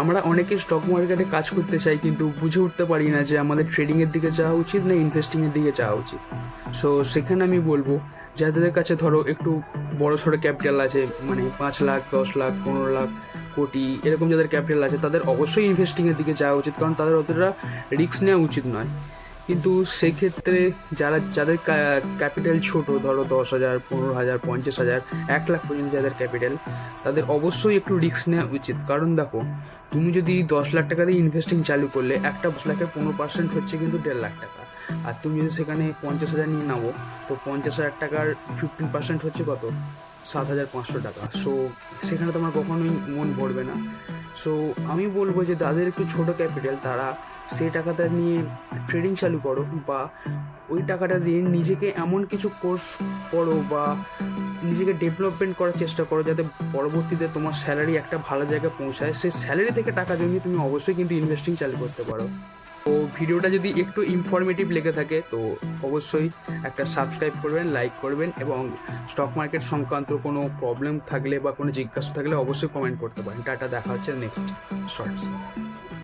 আমরা অনেকে স্টক মার্কেটে কাজ করতে চাই, কিন্তু বুঝে উঠতে পারি না যে আমাদের ট্রেডিংয়ের দিকে যাওয়া উচিত না ইনভেস্টিংয়ের দিকে যাওয়া উচিত। সো সেখানে আমি বলবো, যাদের কাছে ধরো একটু বড় সড়ো ক্যাপিটাল আছে, মানে 5 লাখ, 10 লাখ, 15 লাখ, কোটি এরকম যাদের ক্যাপিটাল আছে, তাদের অবশ্যই ইনভেস্টিংয়ের দিকে যাওয়া উচিত, কারণ তাদের অতটা রিস্ক নেওয়া উচিত নয়। কিন্তু সেক্ষেত্রে যাদের ক্যাপিটাল ছোট, ধরো 10,000, 15,000, 50,000, 1 লাখ পর্যন্ত যাদের ক্যাপিটাল, তাদের অবশ্যই একটু রিস্ক নেওয়া উচিত। কারণ দেখো, তুমি যদি 10 লাখ টাকা দিয়ে ইনভেস্টিং চালু করলে, একটা 10 লাখের 15% হচ্ছে কিন্তু 1.5 লাখ টাকা। আর তুমি যদি সেখানে 50,000 নিয়ে নাও, তো 50,000 টাকার 15% হচ্ছে কত? 7,500 টাকা। সো সেখানে তোমার কখনোই মন ভরবে না। সো আমি বলবো যে তাদের একটু ছোট ক্যাপিটাল, তারা সেই টাকাটা নিয়ে ট্রেডিং চালু করো, বা ওই টাকাটা দিয়ে নিজেকে এমন কিছু কোর্স করো, বা নিজেকে ডেভেলপমেন্ট করার চেষ্টা করো, যাতে পরবর্তীতে তোমার স্যালারি একটা ভালো জায়গায় পৌঁছায়। সেই স্যালারি থেকে টাকা জমিয়ে তুমি অবশ্যই কিন্তু ইনভেস্টিং চালু করতে পারো। তো ভিডিওটা যদি একটু ইনফরমেটিভ লেগে থাকে, তো অবশ্যই একটা সাবস্ক্রাইব করবেন, লাইক করবেন, এবং স্টক মার্কেট সংক্রান্ত কোনো প্রবলেম থাকলে বা কোনো জিজ্ঞাসা থাকলে অবশ্যই কমেন্ট করতে পারেন। টাটা, দেখা হচ্ছে নেক্সট শর্টস।